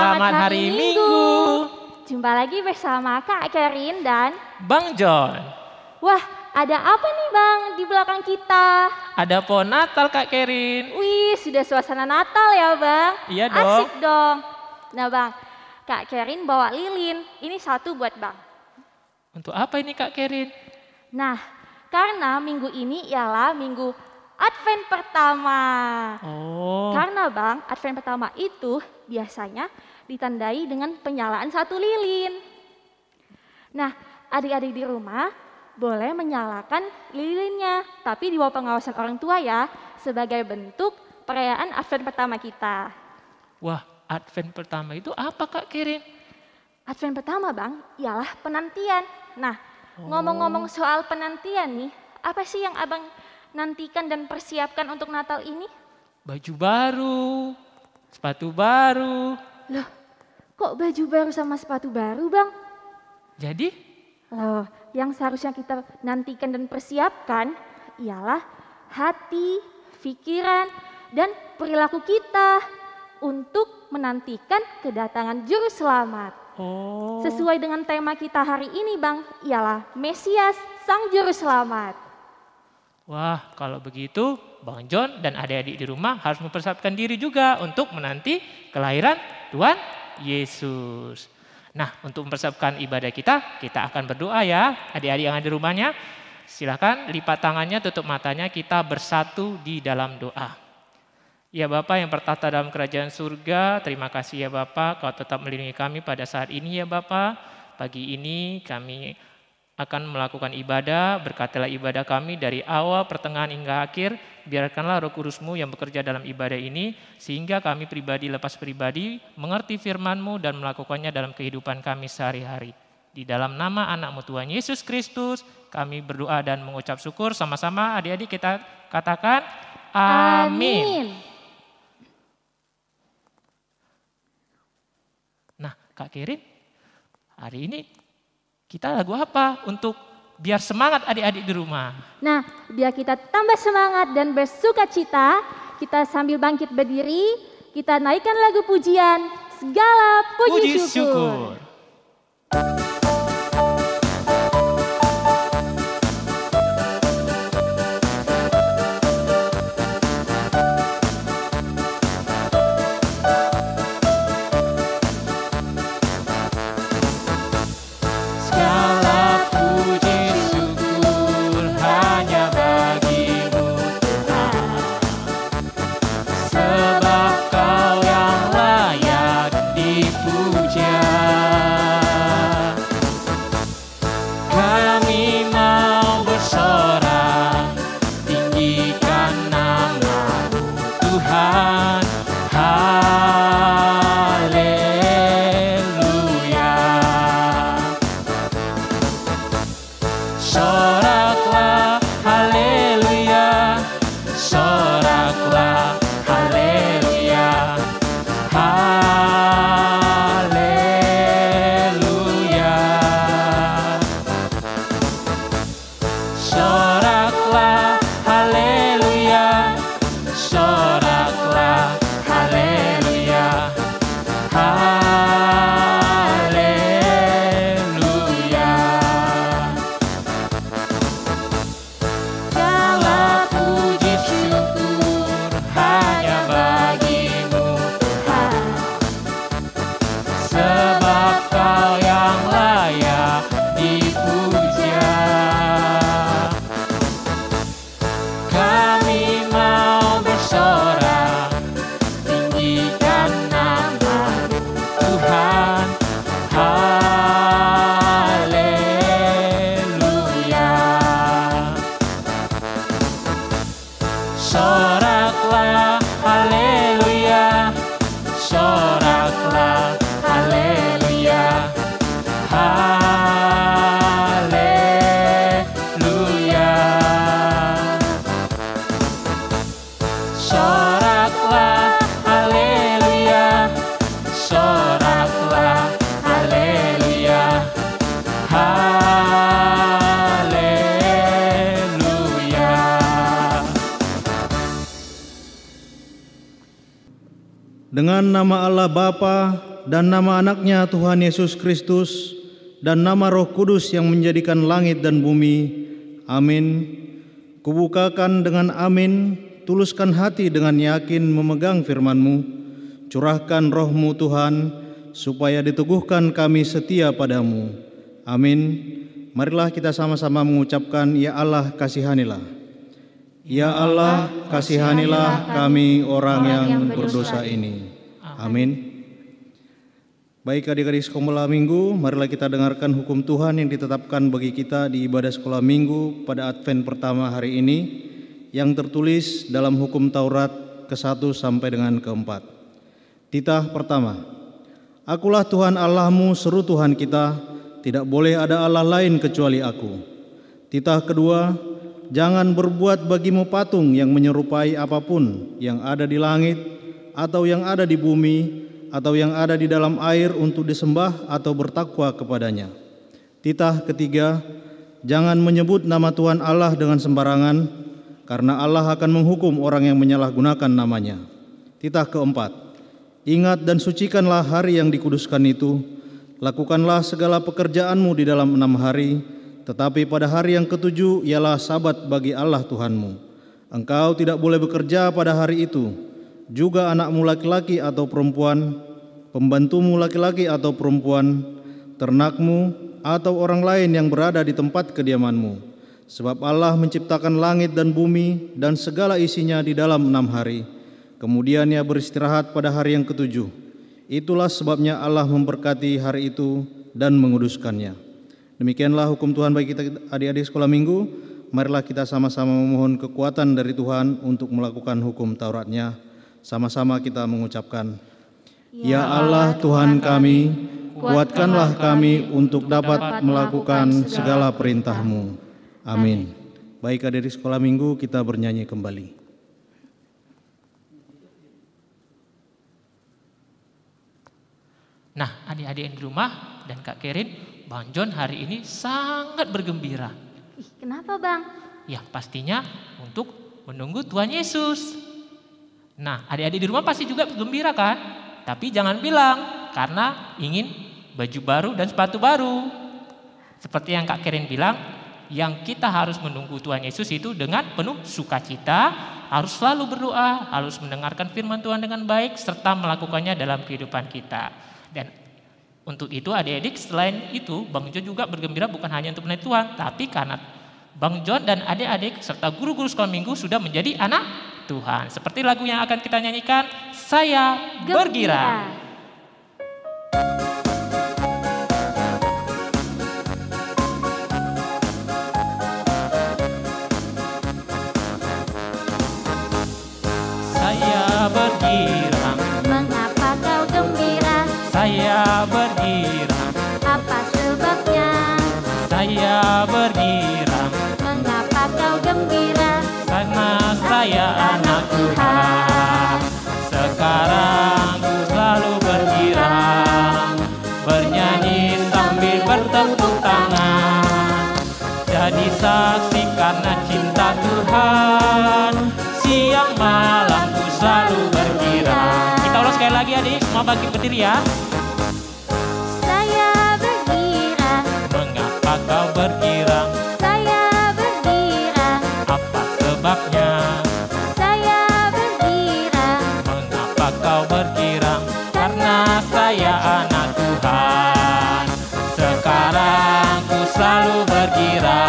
Selamat hari Minggu. Jumpa lagi bersama Kak Kerin dan Bang John. Wah, ada apa nih Bang di belakang kita? Ada pohon Natal Kak Kerin. Wih, sudah suasana Natal ya Bang? Iya dong. Asik dong. Nah Bang, Kak Kerin bawa lilin. Ini satu buat Bang. Untuk apa ini Kak Kerin? Nah, karena minggu ini ialah minggu Advent pertama. Oh. Karena Bang, Advent pertama itu biasanya ditandai dengan penyalaan satu lilin. Nah, adik-adik di rumah boleh menyalakan lilinnya, tapi di bawah pengawasan orang tua ya, sebagai bentuk perayaan Advent pertama kita. Wah, Advent pertama itu apa Kak Kerin? Advent pertama Bang, ialah penantian. Nah, ngomong-ngomong soal penantian nih, apa sih yang Abang nantikan dan persiapkan untuk Natal ini? Baju baru, sepatu baru. Loh, kok baju baru sama sepatu baru Bang? Jadi? Loh, yang seharusnya kita nantikan dan persiapkan ialah hati, pikiran, dan perilaku kita untuk menantikan kedatangan Juru Selamat. Oh. Sesuai dengan tema kita hari ini Bang, ialah Mesias Sang Juru Selamat. Wah, kalau begitu Bang John dan adik-adik di rumah harus mempersiapkan diri juga untuk menanti kelahiran Tuhan Yesus. Nah, untuk mempersiapkan ibadah kita akan berdoa ya. Adik-adik yang ada di rumahnya, silakan lipat tangannya, tutup matanya, kita bersatu di dalam doa. Ya Bapa yang bertahta dalam kerajaan surga, terima kasih ya Bapa, Kau tetap melindungi kami pada saat ini ya Bapa. Pagi ini kami akan melakukan ibadah, berkatilah ibadah kami dari awal, pertengahan hingga akhir. Biarkanlah Roh Kudus-Mu yang bekerja dalam ibadah ini, sehingga kami pribadi lepas pribadi mengerti firman-Mu dan melakukannya dalam kehidupan kami sehari-hari. Di dalam nama anak-Mu Tuhan Yesus Kristus, kami berdoa dan mengucap syukur sama-sama. Adik-adik kita katakan amin. Nah Kak Kerin, hari ini kita lagu apa untuk biar semangat adik-adik di rumah? Nah, biar kita tambah semangat dan bersuka cita, kita sambil bangkit berdiri, kita naikkan lagu pujian, segala puji syukur. Dengan nama Allah Bapa dan nama anaknya Tuhan Yesus Kristus, dan nama Roh Kudus yang menjadikan langit dan bumi. Amin. Kubukakan dengan amin, tuluskan hati dengan yakin memegang firman-Mu. Curahkan Roh-Mu Tuhan, supaya diteguhkan kami setia padamu. Amin. Marilah kita sama-sama mengucapkan, Ya Allah, kasihanilah. Ya Allah, kasihanilah kami orang yang berdosa ini. Amin. Baik adik-adik sekolah minggu, marilah kita dengarkan hukum Tuhan yang ditetapkan bagi kita di ibadah sekolah minggu pada Advent pertama hari ini, yang tertulis dalam hukum Taurat ke-1 sampai dengan ke-4. Titah pertama, Akulah Tuhan Allahmu, seru Tuhan kita, tidak boleh ada Allah lain kecuali Aku. Titah kedua, jangan berbuat bagimu patung yang menyerupai apapun yang ada di langit, atau yang ada di bumi, atau yang ada di dalam air untuk disembah atau bertakwa kepadanya. Titah ketiga, jangan menyebut nama Tuhan Allah dengan sembarangan, karena Allah akan menghukum orang yang menyalahgunakan namanya. Titah keempat, ingat dan sucikanlah hari yang dikuduskan itu. Lakukanlah segala pekerjaanmu di dalam 6 hari, tetapi pada hari yang ke-7 ialah sabat bagi Allah Tuhanmu. Engkau tidak boleh bekerja pada hari itu. Juga anakmu laki-laki atau perempuan, pembantumu laki-laki atau perempuan, ternakmu, atau orang lain yang berada di tempat kediamanmu. Sebab Allah menciptakan langit dan bumi dan segala isinya di dalam 6 hari. Kemudian Ia beristirahat pada hari yang ke-7. Itulah sebabnya Allah memberkati hari itu dan menguduskannya. Demikianlah hukum Tuhan bagi kita adik-adik sekolah minggu. Marilah kita sama-sama memohon kekuatan dari Tuhan untuk melakukan hukum Tauratnya. Sama-sama kita mengucapkan, Ya Allah Tuhan kami, kuatkanlah kami untuk dapat melakukan segala perintah-Mu. Amin. Baik adik-adik sekolah minggu, kita bernyanyi kembali. Nah, adik-adik yang di rumah dan Kak Kerin, Bang John hari ini sangat bergembira. Kenapa Bang? Ya, pastinya untuk menunggu Tuhan Yesus. Nah, adik-adik di rumah pasti juga gembira kan? Tapi jangan bilang, karena ingin baju baru dan sepatu baru. Seperti yang Kak Kerin bilang, yang kita harus menunggu Tuhan Yesus itu dengan penuh sukacita, harus selalu berdoa, harus mendengarkan firman Tuhan dengan baik, serta melakukannya dalam kehidupan kita. Dan untuk itu adik-adik, selain itu Bang John juga bergembira bukan hanya untuk menaik Tuhan, tapi karena Bang John dan adik-adik serta guru-guru sekolah minggu sudah menjadi anak Tuhan. Seperti lagu yang akan kita nyanyikan, Saya Bergembira. Saya bergembira. Mengapa kau gembira? Saya bergembira. Apa sebabnya? Saya bergembira. Mengapa kau gembira? Karena saya anak Tuhan. Sekarang ku selalu bergembira, bernyanyi sambil bertepuk tangan. Jadi saksi karena cinta Tuhan, siang malam ku selalu bergembira. Kita ulang sekali lagi adik, semua bangkit berdiri ya. Saya bergembira. Mengapa kau bergembira? Saya bergembira. Apa sebabnya? Saya bergembira. Mengapa kau bergembira? Karena saya anak Tuhan. Sekarang ku selalu bergembira,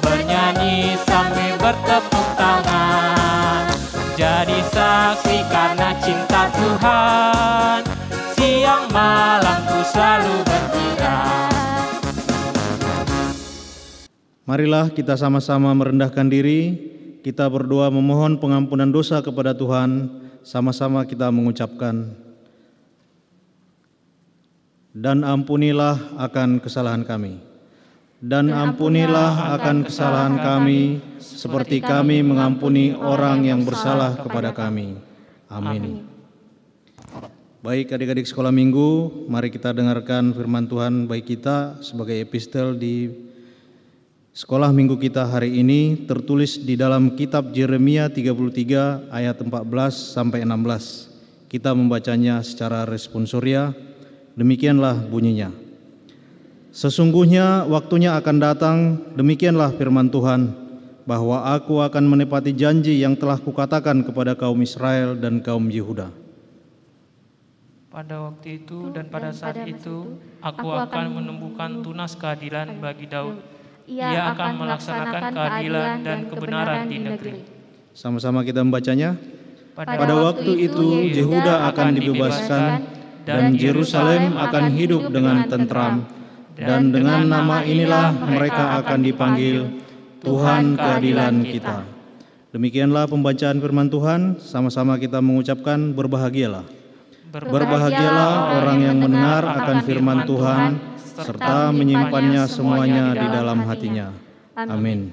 bernyanyi sambil bertepuk tangan. Jadi saksi karena cinta Tuhan, siang malam ku selalu bergembira. Marilah kita sama-sama merendahkan diri, kita berdoa memohon pengampunan dosa kepada Tuhan, sama-sama kita mengucapkan, dan ampunilah akan kesalahan kami. Dan ampunilah akan kesalahan kami, seperti kami mengampuni orang yang bersalah kepada kami. Amin. Baik adik-adik sekolah minggu, mari kita dengarkan firman Tuhan bagi kita sebagai epistel di sekolah minggu kita hari ini, tertulis di dalam kitab Yeremia 33 ayat 14 sampai 16, Kita membacanya secara responsoria, demikianlah bunyinya. Sesungguhnya waktunya akan datang, demikianlah firman Tuhan, bahwa aku akan menepati janji yang telah kukatakan kepada kaum Israel dan kaum Yehuda. Pada waktu itu dan pada saat itu, aku akan menumbuhkan tunas keadilan bagi Daud. Ia akan melaksanakan keadilan dan kebenaran di negeri. Sama-sama kita membacanya. Pada waktu itu Yehuda akan dibebaskan dan Yerusalem akan hidup dengan tentram. Dan dengan nama inilah mereka akan dipanggil Tuhan keadilan kita. Demikianlah pembacaan firman Tuhan, sama-sama kita mengucapkan berbahagialah. Berbahagialah orang yang mendengar akan firman Tuhan, serta menyimpannya semuanya di dalam hatinya. Amin.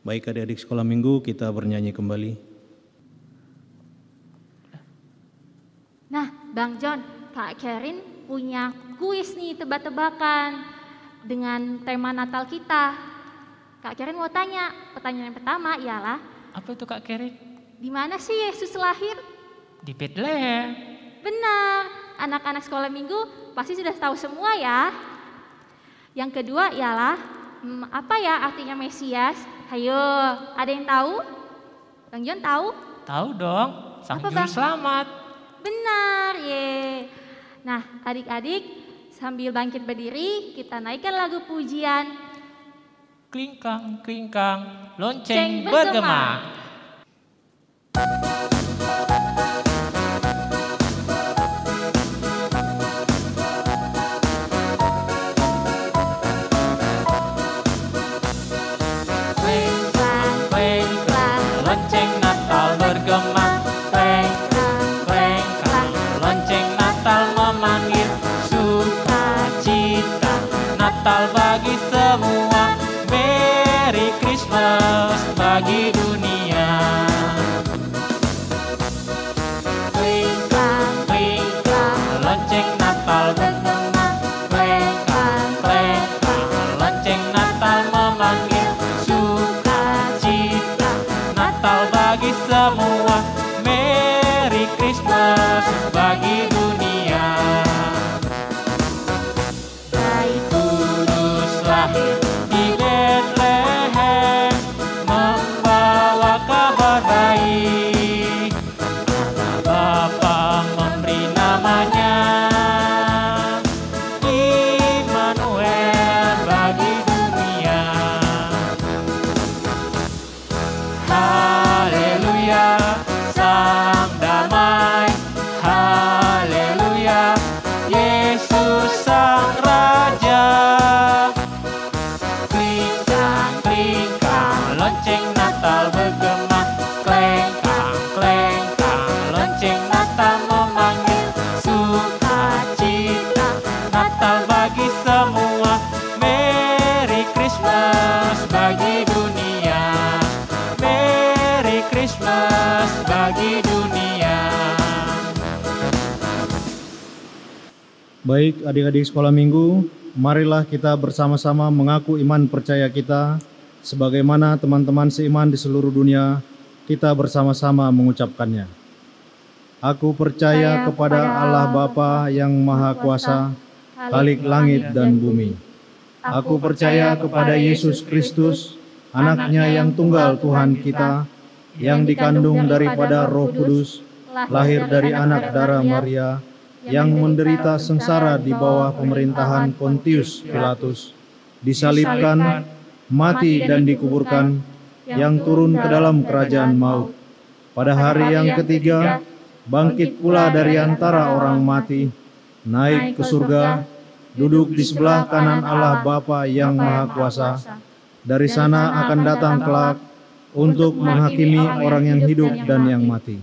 Baik adik-adik sekolah minggu, kita bernyanyi kembali. Nah, Bang John, Kak Kerin punya kuis nih, tebak-tebakan dengan tema Natal kita. Kak Kerin mau tanya, pertanyaan yang pertama ialah, Apa itu Kak Kerin? di mana sih Yesus lahir? Di Bethlehem. Benar, anak-anak sekolah minggu pasti sudah tahu semua ya. Yang kedua ialah, apa ya artinya Mesias? Hayo, ada yang tahu? Bang John tahu? Tahu dong, Sang Apa, Juru Bang? Selamat. Benar, ye. Nah, adik-adik sambil bangkit berdiri, kita naikkan lagu pujian. Klingkang, klingkang, Lonceng lonceng bergema. Klingkang, klingkang, lonceng Natal bergema. Klingkang, klingkang, lonceng Natal memanggil sukacita. Natal bagi semua, Merry Christmas bagi dunia. Klingkang, klingkang, lonceng Natal bergema. Klingkang, klingkang, lonceng Natal memanggil sukacita. Natal bagi semua, Merry Christmas bagi dunia. Bayi kudus lahir di Bethlehem, membawa kabar baik. Allah Bapa memberi namanya Immanuel bagi dunia. Haleluya, Sang Damai. Haleluya, Yesus Sang Raja. Klingkang, klingkang, lonceng Natal bergema. Klengkang, klengkang, lonceng Natal memanggil sukacita. Natal bagi semua, Merry Christmas bagi dunia. Merry Christmas bagi dunia. Baik adik-adik sekolah minggu, marilah kita bersama-sama mengaku iman percaya kita, sebagaimana teman-teman seiman di seluruh dunia, kita bersama-sama mengucapkannya. Aku percaya kepada Allah Bapa yang Maha Kuasa, Khalik langit dan bumi. Aku percaya kepada Yesus Kristus, anaknya yang tunggal Tuhan kita, yang dikandung daripada Roh Kudus, lahir dari anak darah Maria, yang menderita sengsara di bawah pemerintahan Pontius Pilatus, disalibkan, mati dan dikuburkan, yang turun ke dalam kerajaan maut. Pada hari yang ketiga, bangkit pula dari antara orang mati, naik ke surga, duduk di sebelah kanan Allah Bapa yang Maha Kuasa. Dari sana akan datang kelak untuk menghakimi orang yang hidup dan yang mati.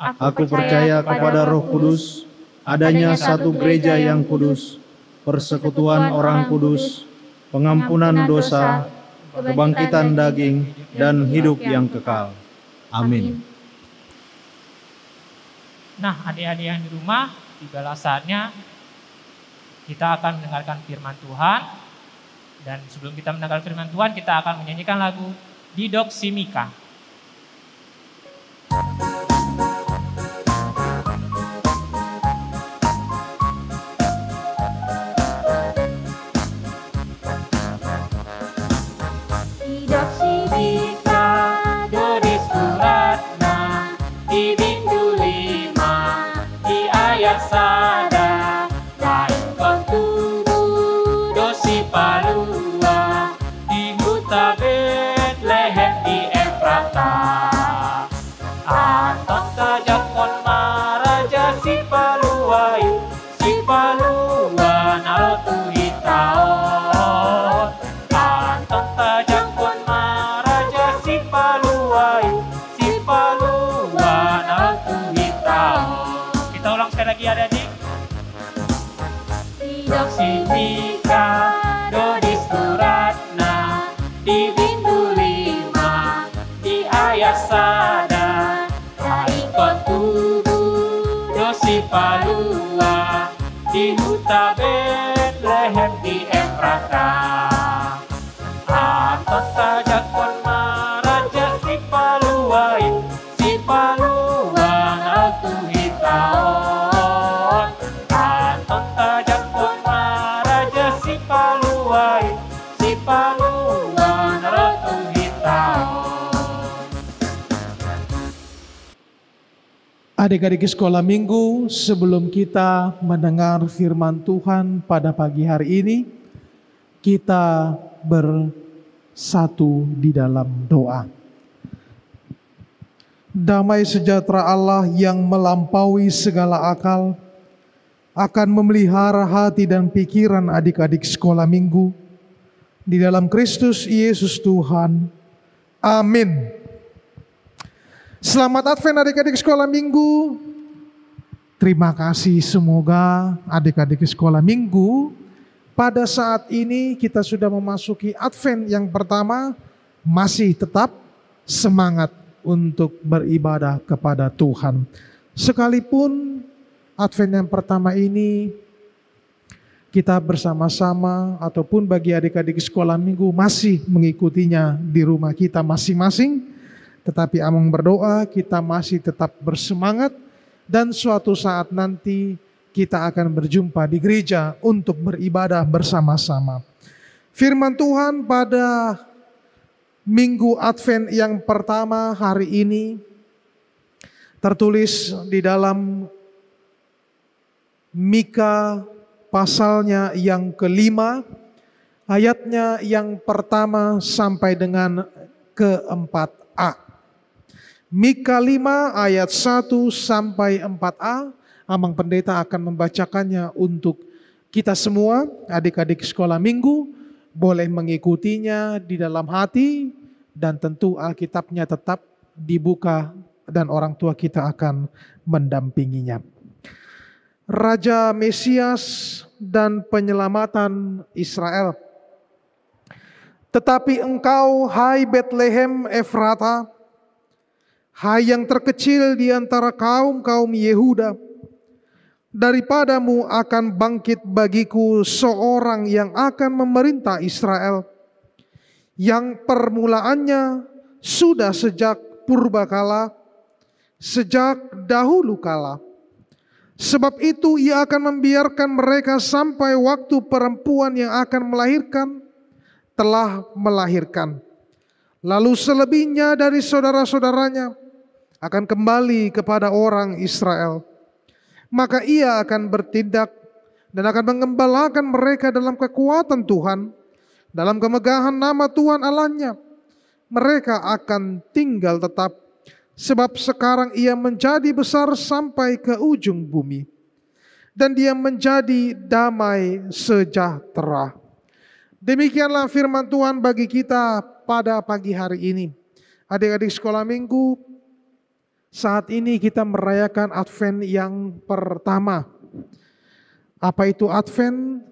Aku percaya kepada Roh Kudus, adanya satu gereja yang kudus, persekutuan orang kudus, pengampunan dosa, kebangkitan daging, dan hidup yang kekal. Amin. Nah, adik-adik yang di rumah, tibalah saatnya kita akan mendengarkan firman Tuhan. Dan sebelum kita mendengarkan firman Tuhan, kita akan menyanyikan lagu Didok Si Mika. mikado di suratna di minggu 5 di ayat sada lain kon tubuh dosi palua di huta Betlehem di Efrata anton tajak kon maraja si paluai si palua nalo tuhitaon anton tajak kon maraja si paluai si palua nalo tuhitaon. Kita ulang sekali lagi adik-adik. Tidak mikado di suratna di minggu 5 di ayat sada ikon tubuh dosi palua di huta Betlehem di Efrata anton tajak kon maraja si paluai si palua nal tuhitaon anton tajak kon maraja si paluai si palua nal tuhitaon. Adik-adik sekolah minggu, sebelum kita mendengar firman Tuhan pada pagi hari ini, kita bersatu di dalam doa. Damai sejahtera Allah yang melampaui segala akal akan memelihara hati dan pikiran adik-adik sekolah minggu di dalam Kristus Yesus Tuhan. Amin. Selamat Advent adik-adik sekolah minggu. Terima kasih, semoga adik-adik sekolah minggu pada saat ini kita sudah memasuki Advent yang pertama masih tetap semangat untuk beribadah kepada Tuhan. Sekalipun Advent yang pertama ini kita bersama-sama ataupun bagi adik-adik sekolah minggu masih mengikutinya di rumah kita masing-masing, tetapi Amang berdoa kita masih tetap bersemangat dan suatu saat nanti kita akan berjumpa di gereja untuk beribadah bersama-sama. Firman Tuhan pada Minggu Advent yang pertama hari ini tertulis di dalam Mika pasalnya yang ke-5, ayatnya yang pertama sampai dengan ke-4a. Mika 5 ayat 1 sampai 4a, Amang Pendeta akan membacakannya untuk kita semua, adik-adik sekolah minggu, boleh mengikutinya di dalam hati, dan tentu Alkitabnya tetap dibuka dan orang tua kita akan mendampinginya. Raja Mesias dan penyelamatan Israel. Tetapi engkau, hai Betlehem Efrata, hai yang terkecil di antara kaum-kaum Yehuda, daripadamu akan bangkit bagiku seorang yang akan memerintah Israel, yang permulaannya sudah sejak purbakala, sejak dahulu kala. Sebab itu ia akan membiarkan mereka sampai waktu perempuan yang akan melahirkan telah melahirkan. Lalu selebihnya dari saudara-saudaranya akan kembali kepada orang Israel. Maka ia akan bertindak dan akan mengembalakan mereka dalam kekuatan Tuhan, dalam kemegahan nama Tuhan Allahnya. Mereka akan tinggal tetap, sebab sekarang ia menjadi besar sampai ke ujung bumi, dan dia menjadi damai sejahtera. Demikianlah firman Tuhan bagi kita pada pagi hari ini. Adik-adik sekolah minggu, saat ini kita merayakan Advent yang pertama. Apa itu Advent?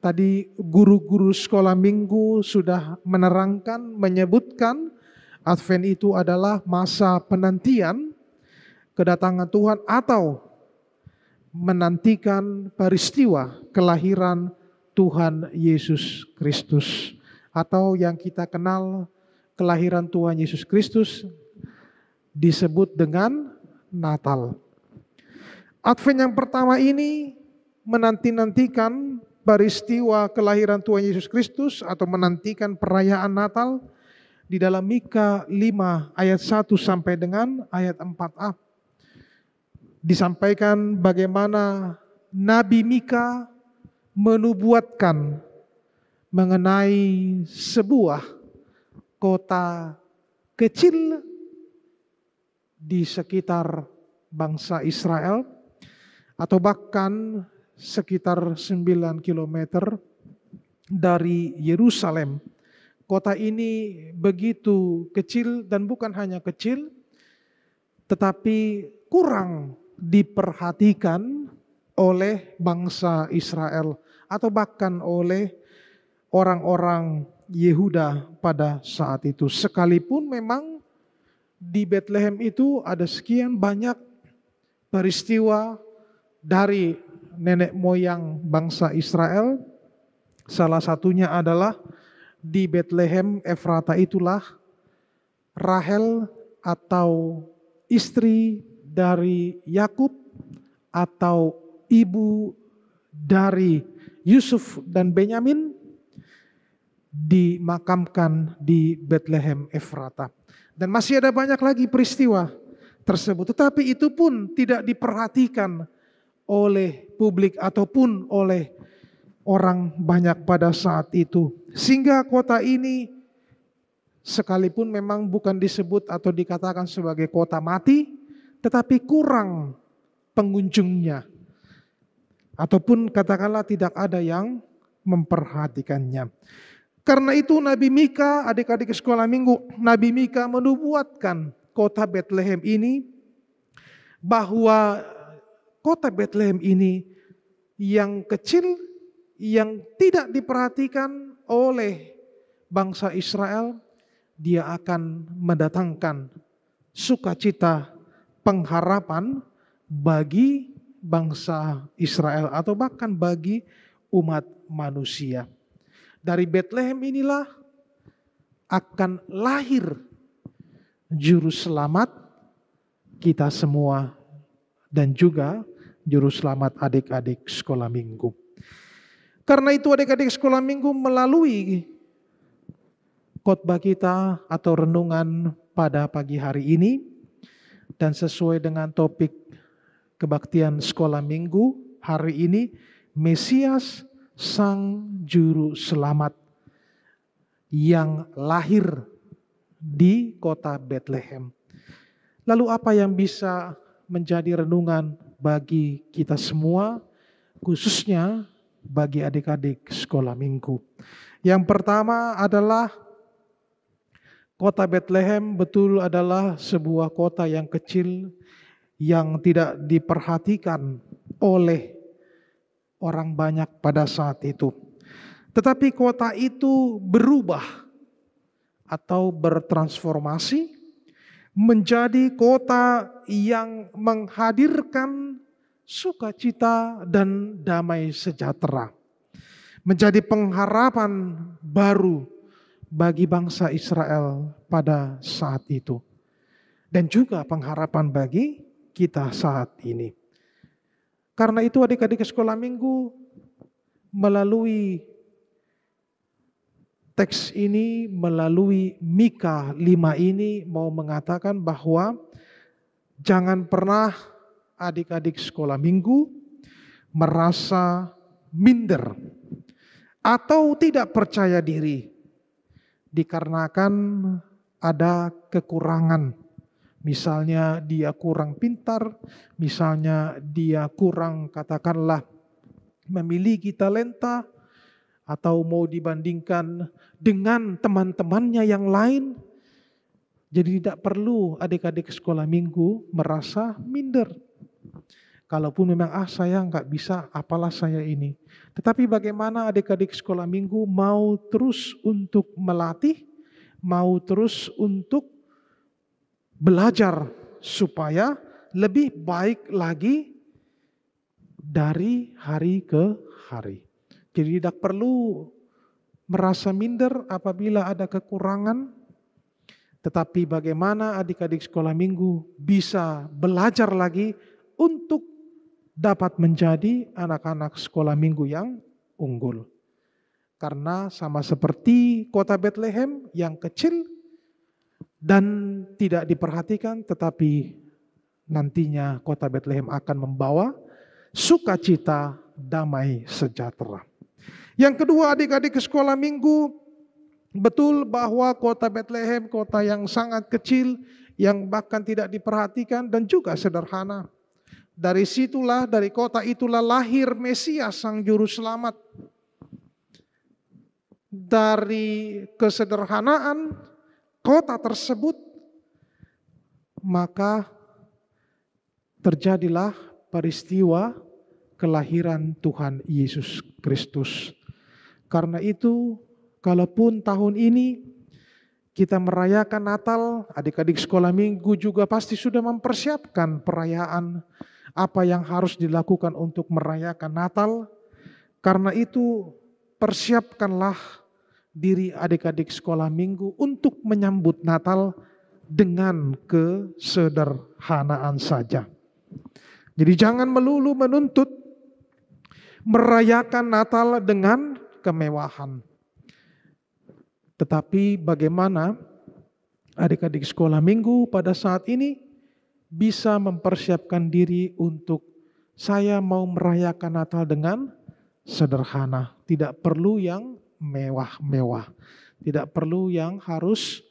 Tadi guru-guru sekolah minggu sudah menerangkan, menyebutkan Advent itu adalah masa penantian kedatangan Tuhan atau menantikan peristiwa kelahiran Tuhan Yesus Kristus, atau yang kita kenal kelahiran Tuhan Yesus Kristus disebut dengan Natal. Advent yang pertama ini menanti-nantikan peristiwa kelahiran Tuhan Yesus Kristus atau menantikan perayaan Natal, di dalam Mika 5 ayat 1 sampai dengan ayat 4a. Disampaikan bagaimana Nabi Mika menubuatkan mengenai sebuah kota kecil di sekitar bangsa Israel, atau bahkan sekitar 9 kilometer dari Yerusalem. Kota ini begitu kecil, dan bukan hanya kecil, tetapi kurang diperhatikan oleh bangsa Israel atau bahkan oleh orang-orang Yehuda pada saat itu. Sekalipun memang di Bethlehem itu ada sekian banyak peristiwa dari nenek moyang bangsa Israel. Salah satunya adalah di Bethlehem Efrata itulah Rahel atau istri dari Yakub atau ibu dari Yusuf dan Benyamin dimakamkan di Bethlehem Efrata. Dan masih ada banyak lagi peristiwa tersebut. Tetapi itu pun tidak diperhatikan oleh publik ataupun oleh orang banyak pada saat itu. Sehingga kota ini sekalipun memang bukan disebut atau dikatakan sebagai kota mati, tetapi kurang pengunjungnya. Ataupun katakanlah tidak ada yang memperhatikannya. Karena itu Nabi Mika, adik-adik sekolah minggu, Nabi Mika menubuatkan kota Bethlehem ini, bahwa kota Bethlehem ini yang kecil, yang tidak diperhatikan oleh bangsa Israel, dia akan mendatangkan sukacita, pengharapan bagi bangsa Israel atau bahkan bagi umat manusia. Dari Bethlehem inilah akan lahir juru selamat kita semua dan juga juru selamat adik-adik sekolah minggu. Karena itu adik-adik sekolah minggu, melalui khotbah kita atau renungan pada pagi hari ini dan sesuai dengan topik kebaktian sekolah minggu hari ini, Mesias Sang Juru Selamat yang lahir di kota Bethlehem. Lalu apa yang bisa menjadi renungan bagi kita semua, khususnya bagi adik-adik sekolah minggu? Yang pertama adalah kota Bethlehem betul adalah sebuah kota yang kecil yang tidak diperhatikan oleh orang banyak pada saat itu. Tetapi kota itu berubah atau bertransformasi menjadi kota yang menghadirkan sukacita dan damai sejahtera. Menjadi pengharapan baru bagi bangsa Israel pada saat itu. Dan juga pengharapan bagi kita saat ini. Karena itu adik-adik sekolah minggu, melalui teks ini, melalui Mika 5 ini mau mengatakan bahwa jangan pernah adik-adik sekolah minggu merasa minder atau tidak percaya diri dikarenakan ada kekurangan. Misalnya dia kurang pintar, misalnya dia kurang katakanlah memiliki talenta, atau mau dibandingkan dengan teman-temannya yang lain. Jadi tidak perlu adik-adik sekolah minggu merasa minder. Kalaupun memang saya nggak bisa, apalah saya ini. Tetapi bagaimana adik-adik sekolah minggu mau terus untuk melatih, mau terus untuk belajar supaya lebih baik lagi dari hari ke hari. Jadi tidak perlu merasa minder apabila ada kekurangan, tetapi bagaimana adik-adik sekolah minggu bisa belajar lagi untuk dapat menjadi anak-anak sekolah minggu yang unggul. Karena sama seperti kota Bethlehem yang kecil, dan tidak diperhatikan, tetapi nantinya kota Betlehem akan membawa sukacita, damai, sejahtera. Yang kedua, adik-adik sekolah minggu, betul bahwa kota Betlehem kota yang sangat kecil, yang bahkan tidak diperhatikan dan juga sederhana. Dari situlah, dari kota itulah lahir Mesias sang juru selamat. Dari kesederhanaan kota tersebut, maka terjadilah peristiwa kelahiran Tuhan Yesus Kristus. Karena itu, kalaupun tahun ini kita merayakan Natal, adik-adik sekolah minggu juga pasti sudah mempersiapkan perayaan apa yang harus dilakukan untuk merayakan Natal. Karena itu, persiapkanlah diri adik-adik sekolah minggu untuk menyambut Natal dengan kesederhanaan saja. Jadi jangan melulu menuntut merayakan Natal dengan kemewahan. Tetapi bagaimana adik-adik sekolah minggu pada saat ini bisa mempersiapkan diri untuk saya mau merayakan Natal dengan sederhana. Tidak perlu yang mewah-mewah. Tidak perlu yang harus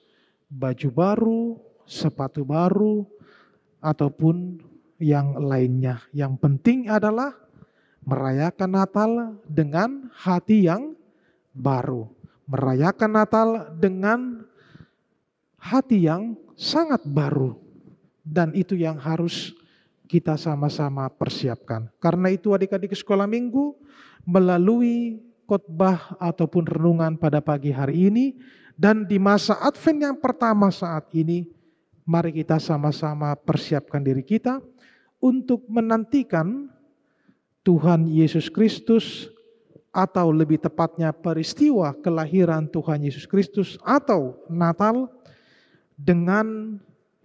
baju baru, sepatu baru, ataupun yang lainnya. Yang penting adalah merayakan Natal dengan hati yang baru. Merayakan Natal dengan hati yang sangat baru. Dan itu yang harus kita sama-sama persiapkan. Karena itu adik-adik sekolah minggu, melalui khotbah ataupun renungan pada pagi hari ini, dan di masa Advent yang pertama saat ini, mari kita sama-sama persiapkan diri kita untuk menantikan Tuhan Yesus Kristus, atau lebih tepatnya peristiwa kelahiran Tuhan Yesus Kristus atau Natal, dengan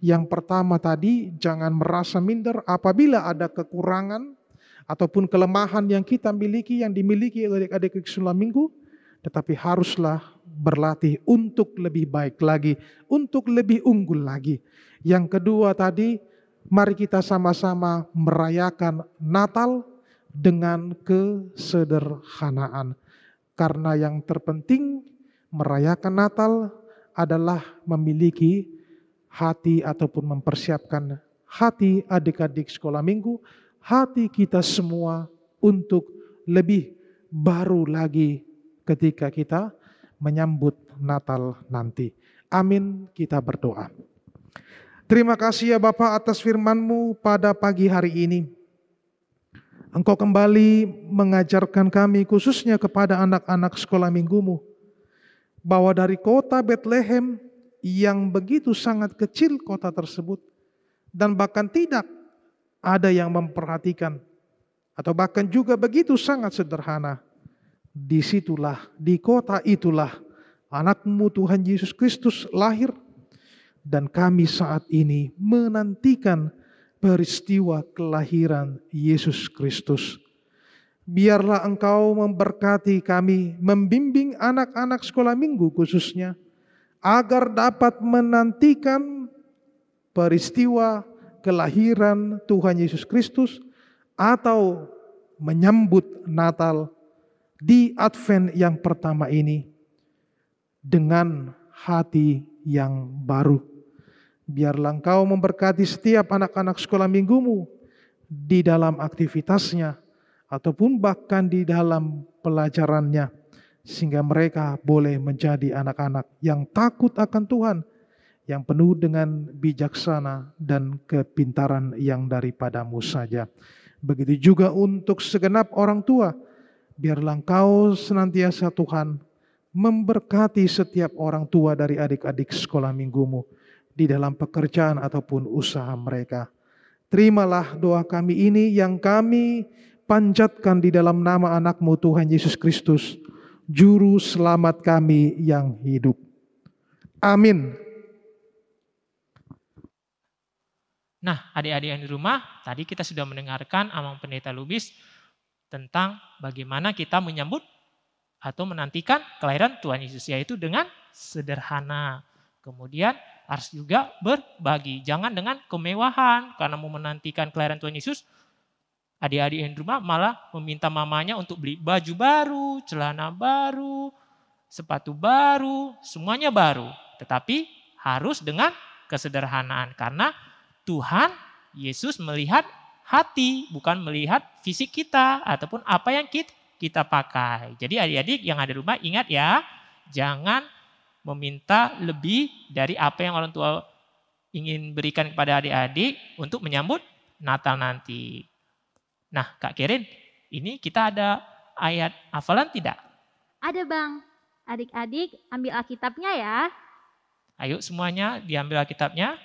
yang pertama tadi, jangan merasa minder apabila ada kekurangan ataupun kelemahan yang kita miliki, yang dimiliki oleh adik-adik sekolah minggu, tetapi haruslah berlatih untuk lebih baik lagi, untuk lebih unggul lagi. Yang kedua tadi, mari kita sama-sama merayakan Natal dengan kesederhanaan. Karena yang terpenting merayakan Natal adalah memiliki hati ataupun mempersiapkan hati adik-adik sekolah minggu, hati kita semua untuk lebih baru lagi ketika kita menyambut Natal nanti. Amin, kita berdoa. Terima kasih ya Bapak atas firman-Mu pada pagi hari ini. Engkau kembali mengajarkan kami khususnya kepada anak-anak sekolah minggu-Mu, bahwa dari kota Betlehem yang begitu sangat kecil kota tersebut, dan bahkan tidak ada yang memperhatikan, atau bahkan juga begitu sangat sederhana, disitulah, di kota itulah anak-Mu Tuhan Yesus Kristus lahir, dan kami saat ini menantikan peristiwa kelahiran Yesus Kristus. Biarlah Engkau memberkati kami, membimbing anak-anak sekolah minggu khususnya, agar dapat menantikan peristiwa kelahiran Tuhan Yesus Kristus atau menyambut Natal di Advent yang pertama ini dengan hati yang baru. Biarlah Engkau memberkati setiap anak-anak sekolah minggu-Mu di dalam aktivitasnya ataupun bahkan di dalam pelajarannya, sehingga mereka boleh menjadi anak-anak yang takut akan Tuhan, yang penuh dengan bijaksana dan kepintaran yang daripada-Mu saja. Begitu juga untuk segenap orang tua, biarlah Engkau senantiasa Tuhan memberkati setiap orang tua dari adik-adik sekolah minggu-Mu di dalam pekerjaan ataupun usaha mereka. Terimalah doa kami ini yang kami panjatkan di dalam nama anak-Mu Tuhan Yesus Kristus, Juru Selamat kami yang hidup. Amin. Nah, adik-adik yang di rumah, tadi kita sudah mendengarkan Amang Pendeta Lubis tentang bagaimana kita menyambut atau menantikan kelahiran Tuhan Yesus, yaitu dengan sederhana. Kemudian harus juga berbagi. Jangan dengan kemewahan karena mau menantikan kelahiran Tuhan Yesus, adik-adik yang di rumah malah meminta mamanya untuk beli baju baru, celana baru, sepatu baru, semuanya baru. Tetapi harus dengan kesederhanaan karena Tuhan Yesus melihat hati, bukan melihat fisik kita ataupun apa yang kita pakai. Jadi adik-adik yang ada di rumah ingat ya, jangan meminta lebih dari apa yang orang tua ingin berikan kepada adik-adik untuk menyambut Natal nanti. Nah Kak Keren, ini kita ada ayat hafalan tidak? Ada Bang. Adik-adik ambil Alkitabnya ya. Ayo semuanya diambil Alkitabnya.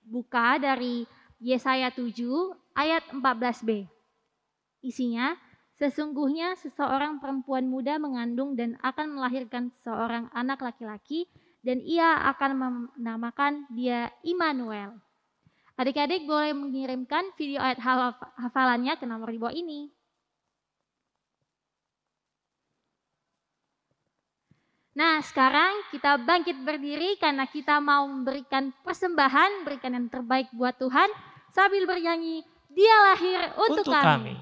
Buka dari Yesaya 7 ayat 14b. Isinya, sesungguhnya seseorang perempuan muda mengandung dan akan melahirkan seorang anak laki-laki dan ia akan menamakan dia Immanuel. Adik-adik boleh mengirimkan video ayat hafalannya ke nomor di bawah ini. Nah, sekarang kita bangkit berdiri karena kita mau memberikan persembahan, berikan yang terbaik buat Tuhan sambil bernyanyi, Dia lahir untuk kami.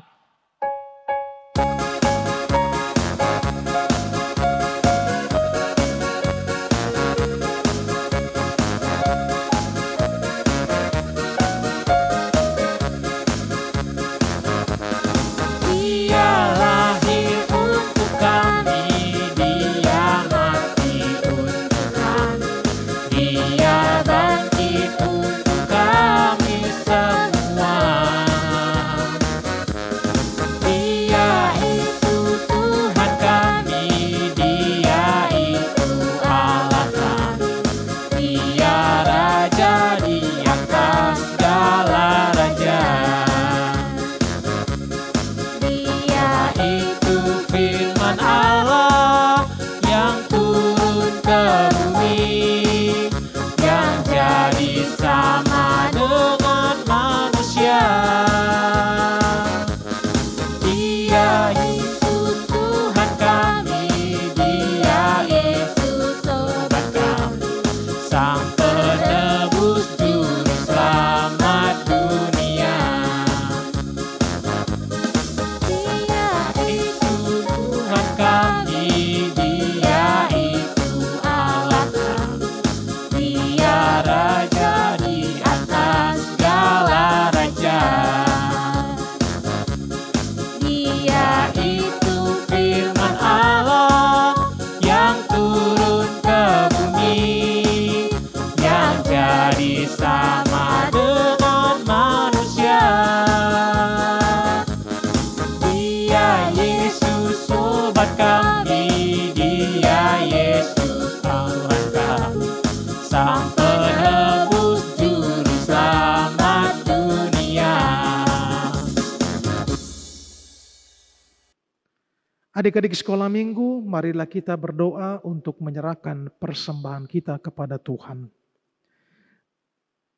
Adik-adik sekolah minggu, marilah kita berdoa untuk menyerahkan persembahan kita kepada Tuhan.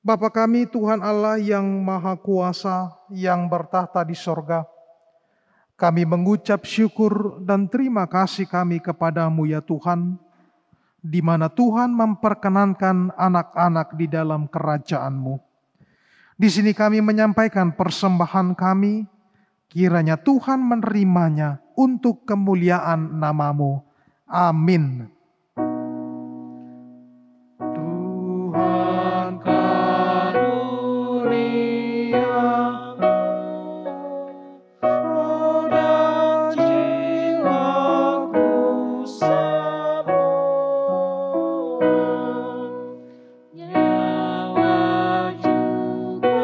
Bapa kami Tuhan Allah yang Maha Kuasa, yang bertahta di sorga, kami mengucap syukur dan terima kasih kami kepadamu ya Tuhan, di mana Tuhan memperkenankan anak-anak di dalam kerajaan-Mu. Di sini kami menyampaikan persembahan kami, kiranya Tuhan menerimanya untuk kemuliaan nama-Mu. Amin. Tuhan karunia pada jiwaku semua, nyawa juga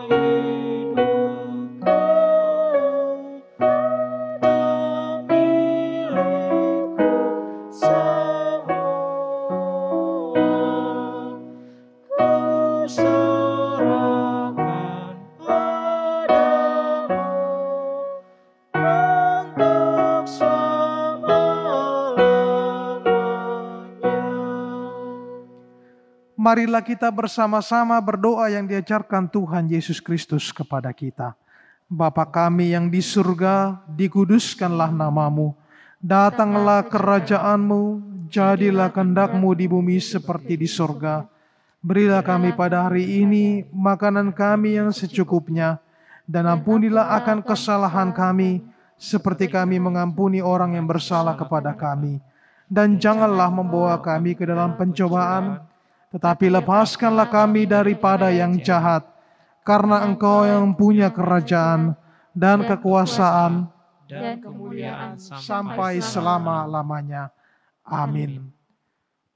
hidupku. Marilah kita bersama-sama berdoa yang diajarkan Tuhan Yesus Kristus kepada kita. Bapa kami yang di surga, dikuduskanlah nama-Mu. Datanglah kerajaan-Mu, jadilah kehendak-Mu di bumi seperti di surga. Berilah kami pada hari ini makanan kami yang secukupnya, dan ampunilah akan kesalahan kami, seperti kami mengampuni orang yang bersalah kepada kami. Dan janganlah membawa kami ke dalam pencobaan, tetapi lepaskanlah kami daripada yang jahat, karena Engkau yang punya kerajaan dan kekuasaan dan kemuliaan sampai selama-lamanya. Amin.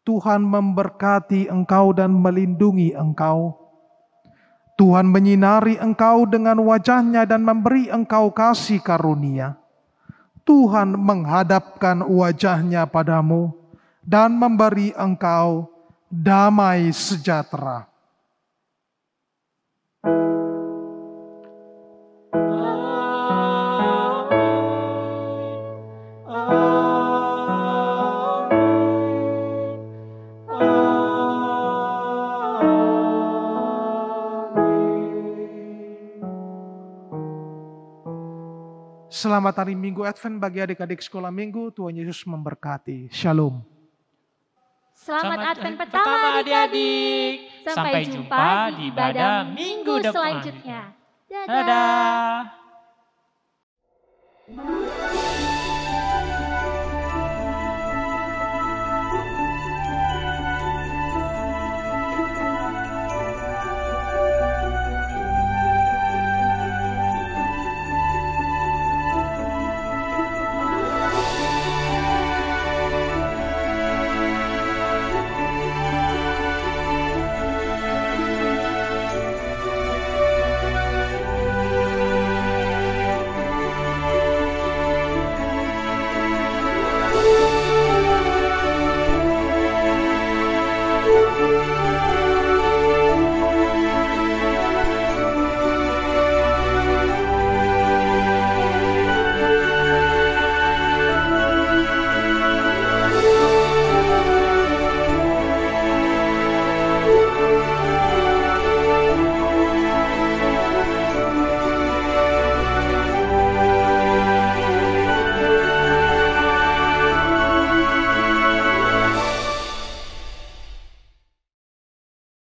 Tuhan memberkati engkau dan melindungi engkau. Tuhan menyinari engkau dengan wajah-Nya dan memberi engkau kasih karunia. Tuhan menghadapkan wajah-Nya padamu dan memberi engkau damai sejahtera. Selamat hari Minggu Advent bagi adik-adik sekolah minggu. Tuhan Yesus memberkati. Shalom. Selamat Advent pertama adik-adik. Sampai jumpa di ibadah minggu selanjutnya. Dadah. Dadah.